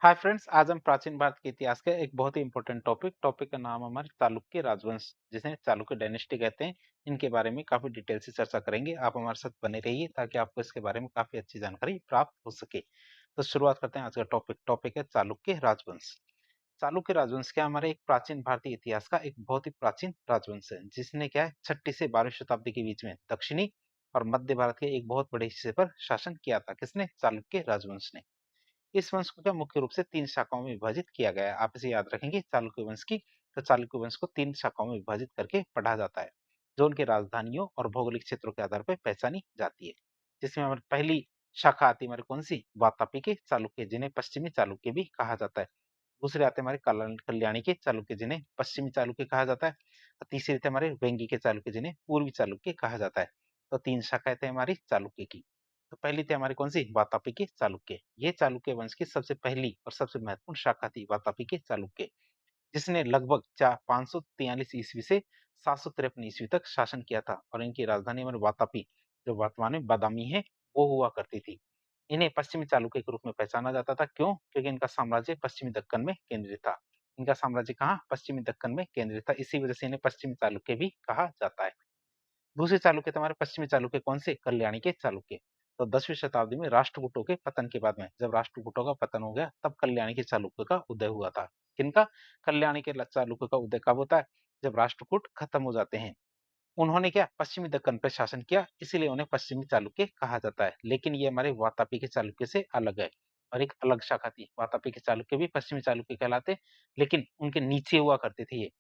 Hi friends, आज हम प्राचीन भारत के इतिहास का एक बहुत ही इंपॉर्टेंट टॉपिक का नाम हमारे चालुक्य राजवंश, जिसे चालुक्य डायनेस्टी कहते हैं। इनके बारे में काफी डिटेल से चर्चा करेंगे। आप हमारे साथ बने रहिए ताकि आपको इसके बारे में काफी अच्छी जानकारी प्राप्त हो सके। तो शुरुआत करते हैं आज का टॉपिक है चालुक्य राजवंश। चालुक्य राजवंश क्या हमारे एक प्राचीन भारतीय इतिहास का एक बहुत ही प्राचीन राजवंश है, जिसने क्या है 6ठी से 12वीं शताब्दी के बीच में दक्षिणी और मध्य भारत के एक बहुत बड़े हिस्से पर शासन किया था। किसने? चालुक्य राजवंश ने। इस वंश को क्या मुख्य रूप से 3 शाखाओं में विभाजित किया गया है। आप इसे याद रखेंगे चालुक्य वंश की। तो चालुक्य वंश को 3 शाखाओं में विभाजित करके पढ़ा जाता है, जो उनकी राजधानियों और भौगोलिक क्षेत्रों के आधार पर पहचानी जाती है। जिसमें हमारी पहली शाखा आती है हमारी कौन सी? वातापी के चालुक्य, जिन्हें पश्चिमी चालुक्य भी कहा जाता है। दूसरे आते हैं हमारे कल्याणी के चालुक्य, जिन्हें पश्चिमी चालुक्य कहा जाता है। और तीसरे थे हमारे वेंगी के चालुक्य, जिन्हें पूर्वी चालुक्य कहा जाता है। तो 3 शाखाएं थे हमारी चालुक्य की। तो पहली थी हमारी कौन सी? वातापी के चालुक्य। ये चालुक्य वंश की सबसे पहली और सबसे महत्वपूर्ण शाखा थी वातापी के चालुक्य, जिसने लगभग 543 ईस्वी से 753 ईस्वी तक शासन किया था। और इनकी राजधानी हमारी वातापी, जो वर्तमान में बादामी है, वो हुआ करती थी। इन्हें पश्चिमी चालुक्य के रूप में पहचाना जाता था। क्यों? क्योंकि इनका साम्राज्य पश्चिमी दक्कन में केंद्रित था। इनका साम्राज्य कहाँ? पश्चिमी दक्कन में केंद्रित था। इसी वजह से इन्हें पश्चिमी चालुक्य भी कहा जाता है। दूसरे चालुक्य तो हमारे पश्चिमी चालुक्य कौन से? कल्याणी के चालुक्य। तो 10वीं शताब्दी में राष्ट्रकूटों के पतन के बाद में, जब राष्ट्रकूटों का पतन हो गया, तब कल्याणी के चालुक्य का उदय हुआ था। किनका? कल्याणी के चालुक्य का उदय कब होता है? जब राष्ट्रकूट खत्म हो जाते हैं। उन्होंने क्या पश्चिमी दक्कन पर शासन किया, इसीलिए उन्हें पश्चिमी चालुक्य कहा जाता है। लेकिन ये हमारे वातापी के चालुक्य से अलग है और एक अलग शाखा थी। वातापी के चालुक्य भी पश्चिमी चालुक्य कहलाते, लेकिन उनके नीचे हुआ करते थे ये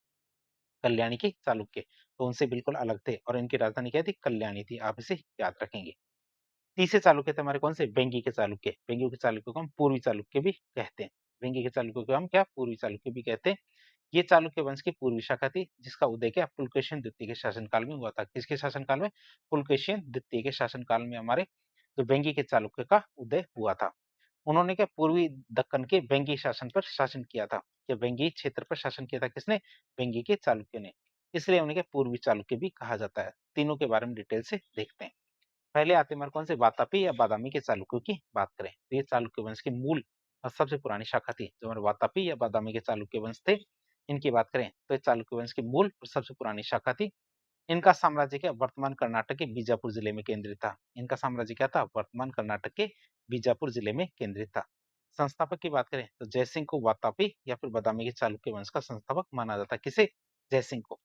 कल्याणी के चालुक्य। तो उनसे बिल्कुल अलग थे और इनकी राजधानी क्या थी? कल्याणी थी। आप इसे याद रखेंगे। तीसरे चालुक्य थे हमारे कौन से? वेंगी के चालुक्य। वेंगी के चालुक्य को हम पूर्वी चालुक्य भी कहते हैं। वेंगी के चालुक्य को हम क्या? पूर्वी चालुक्य भी कहते हैं। ये चालुक्य वंश की पूर्वी शाखा थी, जिसका उदय क्या पुलकेशिन द्वितीय के शासनकाल में हुआ था। किसके शासनकाल में? पुलकेशिन द्वितीय के शासनकाल में हमारे जो वेंगी के चालुक्य का उदय हुआ था। उन्होंने क्या पूर्वी दक्कन के वेंगी शासन पर शासन किया था। क्या वेंगी क्षेत्र पर शासन किया था? किसने? वेंगी के चालुक्य ने। इसलिए उन्हें क्या पूर्वी चालुक्य भी कहा जाता है। तीनों के बारे में डिटेल से देखते हैं। पहले आते हैं हमारे कौन से? वातापी या बादामी के चालुक्यों की बात करें तो ये चालुक्य वंश की मूल और सबसे पुरानी शाखा थी। जो हमारे वातापी या बादामी के चालुक्य वंश थे, इनकी बात करें तो ये चालुक्य वंश की मूल और सबसे पुरानी शाखा थी। इनका साम्राज्य क्या वर्तमान कर्नाटक के बीजापुर जिले में केंद्रित था। इनका साम्राज्य क्या था? वर्तमान कर्नाटक के बीजापुर जिले में केंद्रित था। संस्थापक की बात करें तो जयसिंह को वातापी या फिर बादामी के चालुक्य वंश का संस्थापक माना जाता है। किसे? जयसिंह को।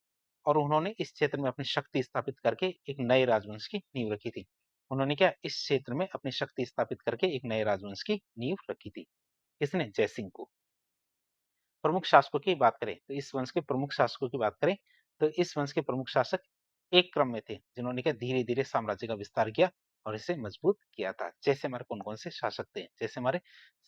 और उन्होंने इस क्षेत्र में अपनी शक्ति स्थापित करके एक नए राजवंश की नींव रखी थी। उन्होंने क्या इस क्षेत्र में अपनी शक्ति स्थापित करके एक नए राजवंश की नींव रखी थी। किसने? जयसिंह को। प्रमुख शासकों की बात करें तो इस वंश के प्रमुख शासकों की बात करें तो इस वंश के प्रमुख शासक एक क्रम में थे, जिन्होंने क्या धीरे धीरे साम्राज्य का विस्तार किया और इसे मजबूत किया था। जैसे हमारे कौन कौन से शासक थे? जैसे हमारे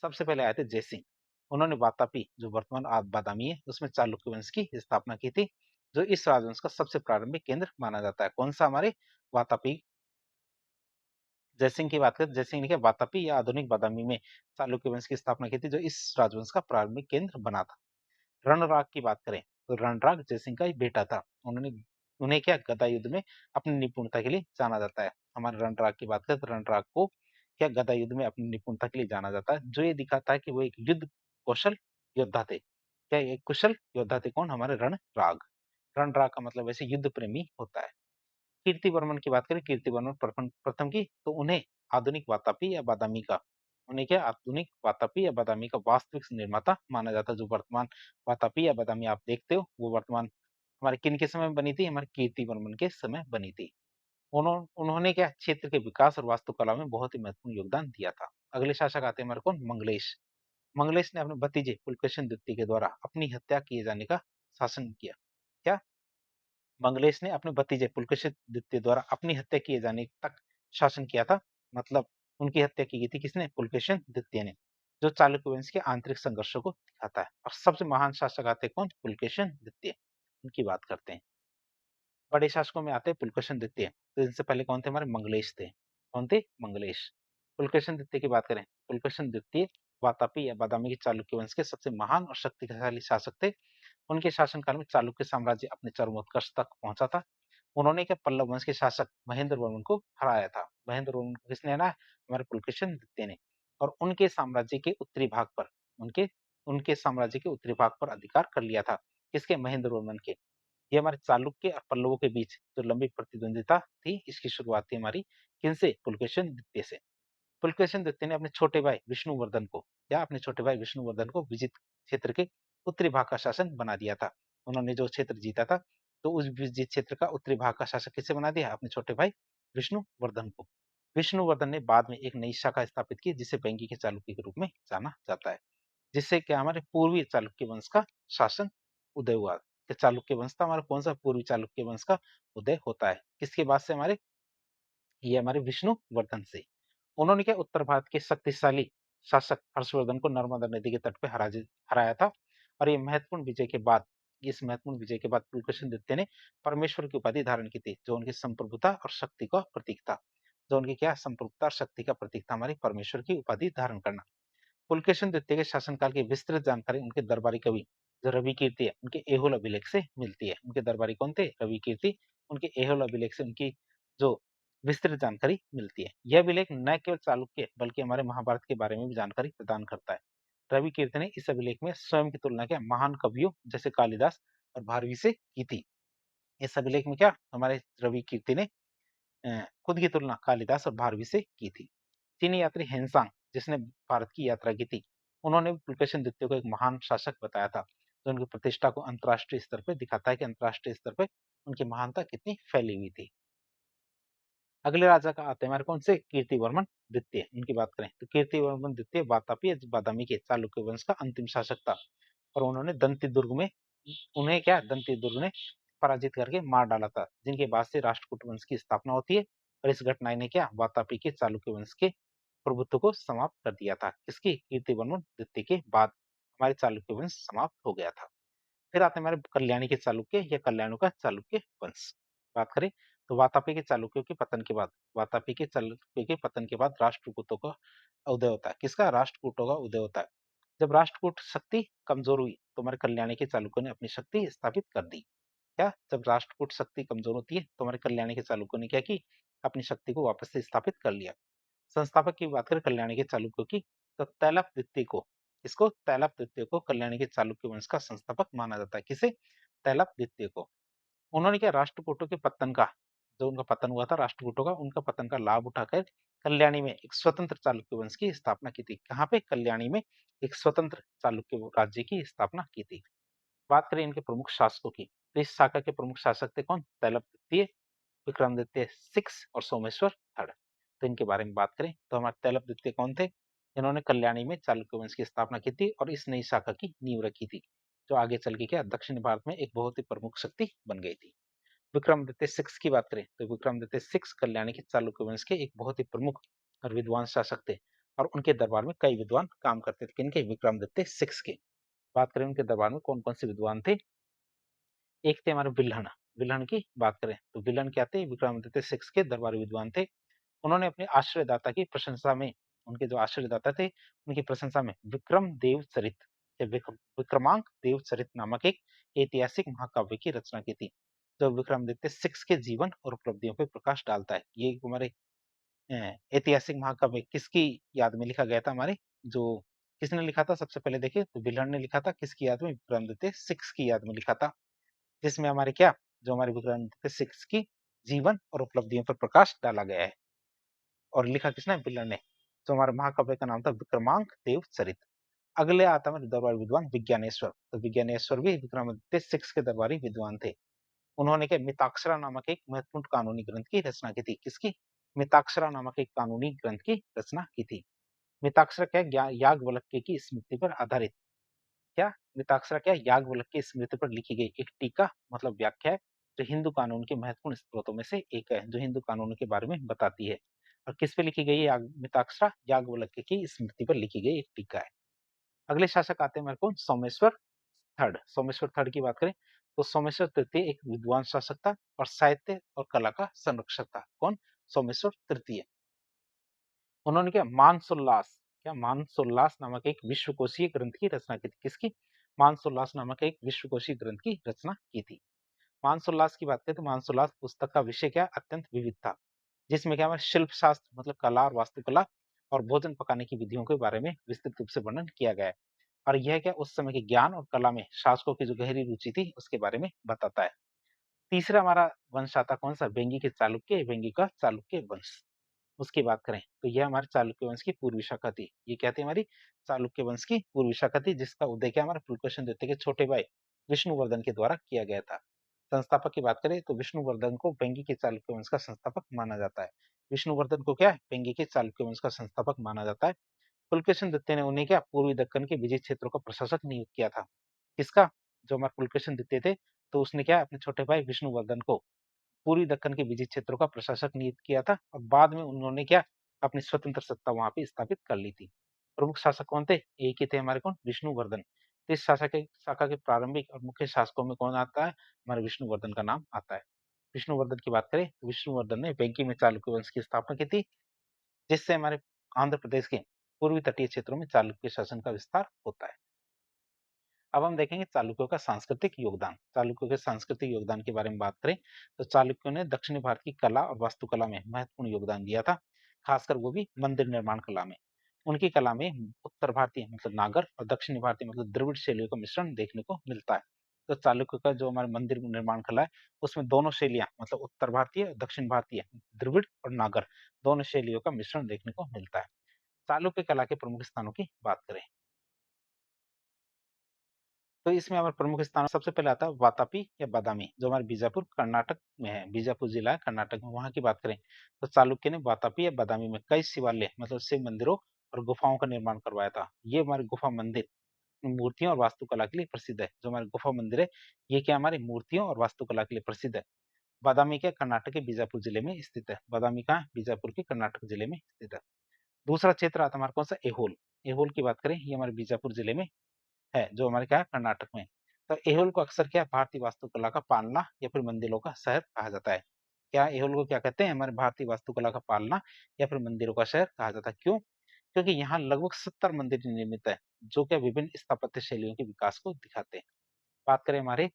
सबसे पहले आए थे जयसिंह। उन्होंने वातापी, जो वर्तमान बादामी है, उसमें चालुक्य वंश की स्थापना की थी, जो इस राजवंश का सबसे प्रारंभिक केंद्र माना जाता है। कौन सा? हमारे वातापी। जयसिंह की बात करें, जयसिंह ने क्या वातापी या आधुनिक बादामी में चालुक्य वंश की स्थापना की थी, जो इस राजवंश का प्रारंभिक केंद्र बना था। रणराग की बात करें तो रणराग जयसिंह का ही बेटा था। उन्होंने उन्हें क्या गदा युद्ध में अपनी निपुणता के लिए जाना जाता है। हमारे रणराग की बात करें तो रणराग को क्या गदा युद्ध में अपनी निपुणता के लिए जाना जाता है, जो ये दिखाता है कि वो एक युद्ध कौशल योद्धा थे। क्या एक कुशल योद्धा थे? कौन? हमारे रणराग। रणराग का मतलब वैसे युद्ध प्रेमी होता है। कीर्तिवर्मन की बात करें, कीर्तिवर्मन प्रथम प्रथम की, तो उन्हें आधुनिक वातापी या बादामी का उन्हें क्या आधुनिक वातापी या बादामी का वास्तविक निर्माता माना जाता है। जो वर्तमान वातापी या बादामी आप देखते हो, वो वर्तमान हमारे किन के समय में बनी थी? हमारे कीर्तिवर्मन के समय बनी थी। उन्होंने क्या क्षेत्र के विकास और वास्तुकला में बहुत ही महत्वपूर्ण योगदान दिया था। अगले शासक आते हैं हमारे कौन? मंगलेश। मंगलेश ने अपने भतीजे पुलकेशिन द्वितीय के द्वारा अपनी हत्या किए जाने का शासन किया। क्या? मंगलेश ने अपने भतीजे पुलकेशिन द्वितीय द्वारा अपनी हत्या किए जाने तक शासन किया था। मतलब उनकी हत्या की गई थी। किसने? पुलकेशिन द्वितीय ने। जो चालुक्य वंश के आंतरिक संघर्षों को दिखाता है। और सबसे महान शासक आते कौन? पुलकेशिन द्वितीय। उनकी बात करते हैं। बड़े शासकों में आते हैं पुलकेशिन द्वितीय। तो इनसे पहले कौन थे? हमारे मंगलेश थे। कौन थे? मंगलेश। पुलकेशिन द्वितीय की बात करें, पुलकेशिन द्वितीय वातापी या बादामी के चालुक्य वंश के सबसे महान और शक्तिशाली शासक थे। उनके शासनकाल में चालुक्य साम्राज्य अपने चरमोत्कर्ष तक पहुंचा था। उन्होंने क्या पल्लव वंश के शासक महेंद्र वर्मन को हराया था। महेंद्र वर्मन को किसने हराया? हमारे पुलकेशिन द्वितीय ने। और उनके साम्राज्य के उत्तरी भाग पर उनके उनके साम्राज्य के उत्तरी भाग पर अधिकार कर लिया था। किसके? महेंद्र वर्मन के। ये हमारे चालुक्य और पल्लवों के बीच जो लंबी प्रतिद्वंदिता थी, इसकी शुरुआत थी हमारी किनसे? पुलकेशिन द्वितीय से। पुलकेशिन द्वितीय ने अपने छोटे भाई विष्णुवर्धन को, या अपने छोटे भाई विष्णुवर्धन को विजित क्षेत्र के उत्तरी भाग का शासन बना दिया था। उन्होंने जो क्षेत्र जीता था, तो उस विजित क्षेत्र का उत्तरी भाग का शासक किसे बना दिया? अपने छोटे भाई विष्णुवर्धन को। विष्णुवर्धन ने बाद में एक नई शाखा स्थापित की, जिसे वेंगी के चालुक्य के रूप में जाना जाता है, जिससे क्या हमारे पूर्वी चालुक्य वंश का शासन उदय हुआ। कि चालुक्य वंश था हमारा कौन सा? पूर्वी चालुक्य वंश का उदय होता है। किसके बाद से? हमारे ये हमारे विष्णुवर्धन से। उन्होंने क्या उत्तर भारत के शक्तिशाली शासक हर्षवर्धन को नर्मदा नदी के तट पर हराया था। और ये महत्वपूर्ण विजय के बाद, इस महत्वपूर्ण विजय के बाद पुलकेशिन द्वितीय ने परमेश्वर की उपाधि धारण की थी, जो उनकी संप्रभुता और शक्ति का प्रतीक था। जो उनकी क्या? संप्रभुता और शक्ति का प्रतीक था हमारी परमेश्वर की उपाधि धारण करना। पुलकेशिन द्वितीय के शासनकाल की विस्तृत जानकारी उनके दरबारी कवि जो रवि कीर्ति है, उनके एहोल अभिलेख से मिलती है। उनके दरबारी कौन थे? रवि कीर्ति। उनके एहोल अभिलेख से उनकी जो विस्तृत जानकारी मिलती है। यह अभिलेख न केवल चालुक्य बल्कि हमारे महाभारत के बारे में भी जानकारी प्रदान करता है। रवि कीर्ति ने इस अभिलेख में स्वयं की तुलना क्या महान कवियों जैसे कालिदास और भारवी से की थी। इस अभिलेख में क्या हमारे रवि कीर्ति ने खुद की तुलना कालिदास और भारवी से की थी। चीनी यात्री हेनसांग, जिसने भारत की यात्रा की थी, उन्होंने पुलकेशिन द्वितीय को एक महान शासक बताया था, जो उनकी प्रतिष्ठा को अंतर्राष्ट्रीय स्तर पर दिखाता है कि अंतर्राष्ट्रीय स्तर पर उनकी महानता कितनी फैली हुई थी। अगले राजा का आते हैं हमारे कौन से? कीर्तिवर्मन द्वितीय। उनकी बात करें तो कीर्तिवर्मन द्वितीय वातापी या बादामी के चालुक्य वंश का अंतिम शासक था। और उन्होंने दंती दुर्ग में उन्हें क्या दंती दुर्ग ने पराजित करके मार डाला था, जिनके बाद से राष्ट्रकूट वंश की स्थापना होती है। और इस घटना ने क्या वातापी के चालुक्य वंश के प्रभुत्व को समाप्त कर दिया था। इसकी कीर्तिवर्मन द्वितीय के बाद हमारे चालुक्य वंश समाप्त हो गया था। फिर आते हैं हमारे कल्याणी के चालुक्य या कल्याणों का चालुक्य वंश। बात करें तो वातापी के चालुक्यों के पतन के बाद, वातापी के चालुक्य के पतन के बाद राष्ट्रकूटों का उदय होता है। किसका? राष्ट्रकूटों का उदय होता है। जब राष्ट्रकूट शक्ति कमजोर हुई तो हमारे कल्याणी के चालुक्यों ने अपनी शक्ति स्थापित कर दी। क्या? जब राष्ट्रकूट शक्ति कमजोर होती है तो हमारे कल्याणी के चालुक्यों ने क्या की? अपनी शक्ति को वापस से स्थापित कर लिया। संस्थापक की बात करें कल्याणी के चालुक्यों की, तो तैलप द्वितीय को, इसको तैलप द्वितीय को कल्याणी के चालुक्य वंश का संस्थापक माना जाता है। किसे? तैलप द्वितीय को। उन्होंने क्या राष्ट्रकूटों के पतन का, जो उनका पतन हुआ था राष्ट्रकूटों का, उनका पतन का लाभ उठाकर कल्याणी में एक स्वतंत्र चालुक्य वंश की स्थापना की थी। कहाँ पे? कल्याणी में एक स्वतंत्र चालुक्य राज्य की स्थापना की थी। बात करें इनके प्रमुख शासकों की, तो इस शाखा के प्रमुख शासक थे कौन? तैलप द्वितीय, विक्रमादित्य 6 और सोमेश्वर थर्ड। तो इनके बारे में बात करें तो हमारे तैलप द्वितीय कौन थे? इन्होंने कल्याणी में चालुक्य वंश की स्थापना की थी और इस नई शाखा की नींव रखी थी, जो आगे चल के क्या दक्षिण भारत में एक बहुत ही प्रमुख शक्ति बन गई थी। विक्रमादित्य 6 की बात करें तो विक्रमादित्य 6 कल्याणी के चालुक्य वंश के एक बहुत ही प्रमुख और विद्वान शासक थे। और उनके दरबार में कई विद्वान काम करते थे। किनके? विक्रमादित्य 6 के। बात करें उनके दरबार में कौन कौन से विद्वान थे? एक थे हमारे विल्हण। विल्हण की बात करें तो विल्हण क्या थे? विक्रमादित्य 6 के दरबारी विद्वान थे। उन्होंने अपने आश्रयदाता की प्रशंसा में, उनके जो आश्रयदाता थे उनकी प्रशंसा में विक्रम देव चरित या विक्रमांक देव चरित नामक एक ऐतिहासिक महाकाव्य की रचना की थी, जो विक्रमादित्य 6 के जीवन और उपलब्धियों पर प्रकाश डालता है। ये हमारे ऐतिहासिक महाकाव्य किसकी याद में लिखा गया था? हमारे जो किसने लिखा था सबसे पहले देखें तो विल्हण ने लिखा था। किसकी याद में? विक्रमादित्य 6 की याद में लिखा था, जिसमें हमारे क्या जो हमारे विक्रमादित्य 6 की जीवन और उपलब्धियों पर प्रकाश डाला गया है। और लिखा किसने? विल्हण ने। तो हमारे महाकाव्य का नाम था विक्रमांक देव चरित। अगले आता है दरबारी विद्वान विज्ञानेश्वर। तो विज्ञानेश्वर भी विक्रमादित्य 6 के दरबारी विद्वान थे। उन्होंने क्या मिताक्षरा नामक एक महत्वपूर्ण कानूनी ग्रंथ की रचना की थी। किसकी? मिताक्षरा नामक एक कानूनी ग्रंथ की रचना की थी। मिताक्षरा क्या याज्ञवल्क्य की स्मृति पर आधारित, क्या मिताक्षरा क्या याज्ञवल्क्य की स्मृति पर लिखी गई एक टीका मतलब व्याख्या है, जो हिंदू कानून के महत्वपूर्ण स्रोतों में से एक है, जो हिंदू कानून के बारे में बताती है। और किस पे लिखी गई है? मिताक्षरा याज्ञवल्क्य की स्मृति पर लिखी गई एक टीका है। अगले शासक आते हैं हमारे कौन? सोमेश्वर थर्ड। सोमेश्वर थर्ड की बात करें तो सोमेश्वर तृतीय एक विद्वान शासक था और साहित्य और कला का संरक्षक था। कौन? सोमेश्वर तृतीय। उन्होंने क्या मानसोल्लास, क्या मानसोल्लास नामक एक विश्वकोशीय ग्रंथ की रचना की थी। किसकी? मानसोल्लास नामक एक विश्वकोशीय ग्रंथ की रचना की थी। मानसोल्लास की बात करें तो मानसोल्लास पुस्तक का विषय क्या अत्यंत विविध था, जिसमें क्या हमारे शिल्प शास्त्र मतलब कला और वास्तुकला और भोजन पकाने की विधियों के बारे में विस्तृत रूप से वर्णन किया गया है। और यह क्या उस समय के ज्ञान और कला में शासकों की जो गहरी रुचि थी उसके बारे में बताता है। तीसरा हमारा वंश आता कौन सा? वेंगी के चालुक्य, वेंगी का चालुक्य वंश। उसकी बात करें तो यह हमारे चालुक्य वंश की पूर्वी शाखा थी। ये क्या थी? हमारी चालुक्य वंश की पूर्वी शाखा थी, जिसका उदय क्या हमारे पुलकेशिन द्वितीय के छोटे भाई विष्णुवर्धन के द्वारा किया गया था। संस्थापक की बात करें तो विष्णुवर्धन को वेंगी के चालुक्य वंश का संस्थापक माना जाता है। विष्णुवर्धन को क्या वेंगी के चालुक्य वंश का संस्थापक माना जाता है। पुलकेशिन द्वितीय ने उन्हें क्या पूर्वी दक्कन के विजय क्षेत्रों का प्रशासक नियुक्त किया था। किसका? जो हमारे पुलकेशिन द्वितीय थे, तो उसने क्या अपने छोटे भाई विष्णुवर्धन को पूर्वी दक्कन के विजय क्षेत्रों का प्रशासक नियुक्त किया था और बाद में उन्होंने क्या अपनी स्वतंत्र सत्ता वहां पे स्थापित कर ली थी। प्रमुख शासक कौन थे? एक ही थे हमारे कौन? विष्णुवर्धन। तो इस शाखा के प्रारंभिक और मुख्य शासकों में कौन आता है? हमारे विष्णुवर्धन का नाम आता है। विष्णुवर्धन की बात करें तो विष्णुवर्धन ने वेंकी में चालुक्य वंश की स्थापना की थी, जिससे हमारे आंध्र प्रदेश के पूर्वी तटीय क्षेत्रों में चालुक्य शासन का विस्तार होता है। अब हम देखेंगे चालुक्यों का सांस्कृतिक योगदान। चालुक्यों के सांस्कृतिक योगदान के बारे में बात करें तो चालुक्यों ने दक्षिण भारत की कला और वास्तुकला में महत्वपूर्ण योगदान दिया था, खासकर वो भी मंदिर निर्माण कला में। उनकी कला में उत्तर भारतीय मतलब नागर और दक्षिण भारतीय मतलब द्रविड़ शैलियों का मिश्रण देखने को मिलता है। तो चालुक्य का जो हमारे मंदिर निर्माण कला है उसमें दोनों शैलियां मतलब उत्तर भारतीय दक्षिण भारतीय द्रविड़ और नागर दोनों शैलियों का मिश्रण देखने को मिलता है। चालुक्य कला के प्रमुख स्थानों की बात करें तो इसमें हमारे प्रमुख स्थान सबसे पहले आता है वातापी या बादामी, जो हमारे बीजापुर कर्नाटक में है। बीजापुर जिला है कर्नाटक में, वहां की बात करें तो चालुक्य ने वातापी या बादामी में कई शिवालय मतलब शिव मंदिरों और गुफाओं का निर्माण करवाया था। ये हमारे गुफा मंदिर मूर्तियों और वास्तुकला के लिए प्रसिद्ध है। जो हमारे गुफा मंदिर है ये क्या हमारी मूर्तियों और वास्तुकला के लिए प्रसिद्ध है। बादामी क्या कर्नाटक के बीजापुर जिले में स्थित है। बादामी कहाँ है? बीजापुर के कर्नाटक जिले में स्थित है। दूसरा क्षेत्र आता है हमारे कौन सा? एहोल। एहोल की बात करें ये हमारे बीजापुर जिले में है, जो हमारे क्या है कर्नाटक में। तो एहोल को अक्सर क्या भारतीय वास्तुकला का पालना या फिर मंदिरों का शहर कहा जाता है। क्या एहोल को क्या कहते हैं? हमारे भारतीय वास्तुकला का पालना या फिर मंदिरों का शहर कहा जाता है। क्यों? क्योंकि यहाँ लगभग 70 मंदिर निर्मित है, जो क्या विभिन्न स्थापत्य शैलियों के विकास को दिखाते हैं। बात करें हमारे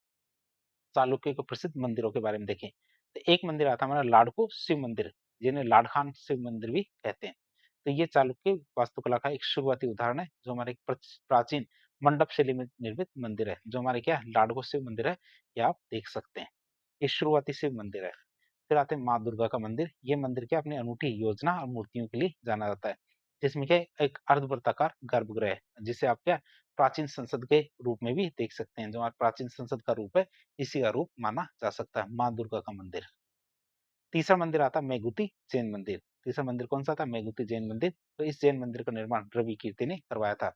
चालुक्य के प्रसिद्ध मंदिरों के बारे में देखें तो एक मंदिर आता है हमारा लाडको शिव मंदिर, जिन्हें लाडखान शिव मंदिर भी कहते हैं। तो ये चालुक्य वास्तुकला का एक शुरुआती उदाहरण है, जो हमारे प्राचीन मंडप शैली में निर्मित मंदिर है। जो हमारे क्या लाडको शिव मंदिर है, ये आप देख सकते हैं। ये शुरुआती शिव मंदिर है। फिर आते हैं माँ दुर्गा का मंदिर। ये मंदिर क्या अपनी अनूठी योजना और मूर्तियों के लिए जाना जाता है, जिसमें क्या एक अर्धवृत्ताकार गर्भगृह है, जिसे आप क्या प्राचीन संसद के रूप में भी देख सकते हैं। जो हमारा प्राचीन संसद का रूप है, इसी का रूप माना जा सकता है माँ दुर्गा का मंदिर। तीसरा मंदिर आता है मेघुती जैन मंदिर। तीसरा मंदिर कौन सा था? मेघुती जैन मंदिर। तो इस जैन मंदिर का निर्माण रवि कीर्ति ने करवाया था।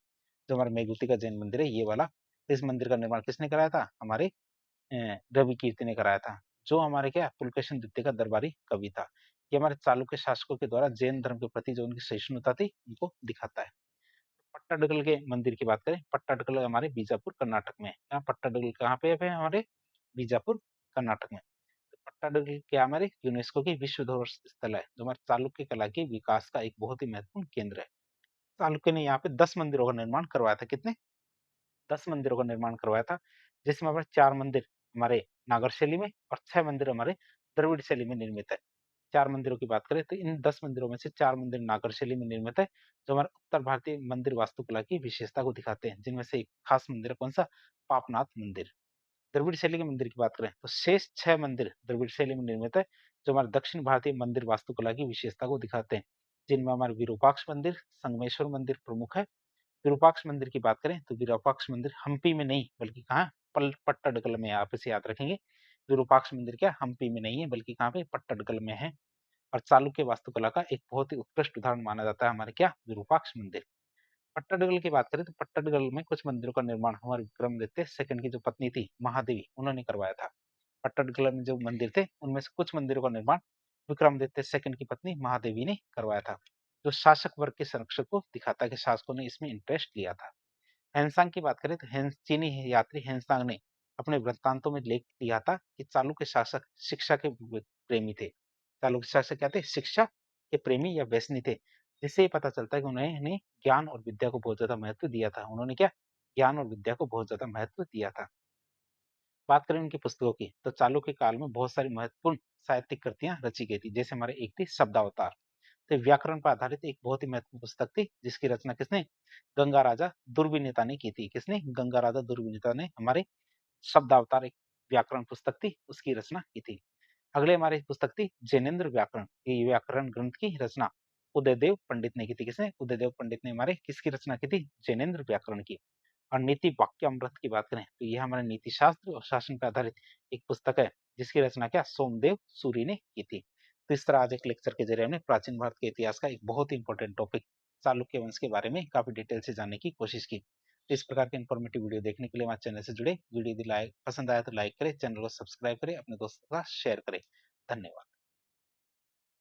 जो हमारा मेघुती का जैन मंदिर है ये वाला, इस मंदिर का निर्माण किसने कराया था? हमारे रवि कीर्ति ने कराया था, जो हमारे क्या पुलकेशिन द्वितीय का दरबारी कवि था। ये हमारे चालुक्य शासकों के द्वारा जैन धर्म के प्रति जो उनकी सहिष्णुता थी उनको दिखाता है। पट्टाडकल के मंदिर की बात करें, पट्टाडकल हमारे बीजापुर कर्नाटक में है। यहाँ पट्टाडकल कहाँ पे है? हमारे बीजापुर कर्नाटक में। तो पट्टाडकल क्या हमारे यूनेस्को की विश्व धरोहर स्थल है, जो हमारे चालुक्य कला के विकास का एक बहुत ही महत्वपूर्ण केंद्र है। चालुक्य ने यहाँ पे 10 मंदिरों का निर्माण करवाया था। कितने? 10 मंदिरों का निर्माण करवाया था, जिसमें हमारे 4 मंदिर हमारे नागर शैली में और 6 मंदिर हमारे द्रविड़ शैली में निर्मित है। 4 मंदिरों की बात करें तो इन 10 मंदिरों में से 4 मंदिर नागर शैली में निर्मित है, जो हमारे उत्तर भारतीय मंदिर वास्तुकला की विशेषता को दिखाते हैं, जिनमें से एक खास मंदिर है कौन सा? पापनाथ मंदिर। द्रविड़ शैली के मंदिर की बात करें तो शेष 6 मंदिर द्रविड़ शैली में निर्मित है, जो हमारे दक्षिण भारतीय मंदिर वास्तुकला की विशेषता को दिखाते हैं, जिनमें हमारे विरूपाक्ष मंदिर, संगमेश्वर मंदिर प्रमुख है। विरूपाक्ष मंदिर की बात करें तो विरूपाक्ष मंदिर हम्पी में नहीं बल्कि कहाँ? पट्टडकल में है। आप इसे याद रखेंगे, विरूपाक्ष मंदिर क्या हम्पी में नहीं है बल्कि कहाँ पे? पट्टडकल में है। और चालुक्य वास्तुकला का एक बहुत ही उत्कृष्ट उदाहरण माना जाता है हमारे क्या? विरूपाक्ष मंदिर। पट्टडकल की बात करें तो पट्टडकल में कुछ मंदिरों का निर्माण हमारे विक्रमादित्य सेकंड की जो पत्नी थी महादेवी, उन्होंने करवाया था। पट्टडकल में जो मंदिर थे उनमें से कुछ मंदिरों का निर्माण विक्रमादित्य सेकंड की पत्नी महादेवी ने करवाया था, जो शासक वर्ग के संरक्षक को दिखाता है कि शासकों ने इसमें इंटरेस्ट लिया था। हैंसांग की बात करें तो चीनी यात्री हैंसांग ने अपने वृत्तांतों में लेख दिया था कि चालुक्य शासक शिक्षा के प्रेमी थे। चालुक्य शासक क्या थे? शिक्षा के प्रेमी या व्यसनी थे, जिससे ये पता चलता है कि उन्होंने ज्ञान और विद्या को बहुत ज्यादा महत्व दिया था। उन्होंने क्या? ज्ञान और विद्या को बहुत ज्यादा महत्व दिया था। बात करें उनकी पुस्तकों की तो चालुक्य काल में बहुत सारी महत्वपूर्ण साहित्यिक कृतियां रची गई थी, जैसे हमारे एक थी शब्दावतार। तो व्याकरण पर आधारित एक बहुत ही महत्वपूर्ण पुस्तक थी, जिसकी रचना किसने? गंगा राजा दुर्विनीता ने की थी। किसने? गंगा राजा दुर्विनीता ने हमारे शब्दावतार एक व्याकरण पुस्तक थी, उसकी रचना की थी। अगले हमारी पुस्तक थी जैनेन्द्र व्याकरण। ये व्याकरण ग्रंथ की रचना उदयदेव पंडित ने की थी। किसने? उदयदेव पंडित ने हमारे किसकी रचना की थी? जैनेन्द्र व्याकरण की। और नीति वाक्यामृत की बात करें तो यह हमारे नीति शास्त्र और शासन पर आधारित एक पुस्तक है, जिसकी रचना क्या? सोमदेव सूरी ने की थी। तो इस तरह आज एक लेक्चर के जरिए हमने प्राचीन भारत के इतिहास का एक बहुत ही इंपॉर्टेंट टॉपिक चालुक्य वंश के बारे में काफी डिटेल से जानने की कोशिश की। तो इस प्रकार के इन्फॉर्मेटिव वीडियो देखने के लिए हमारे चैनल से जुड़े। वीडियो यदि पसंद आया तो लाइक करें, चैनल को सब्सक्राइब करें, अपने दोस्तों के साथ शेयर करें। धन्यवाद।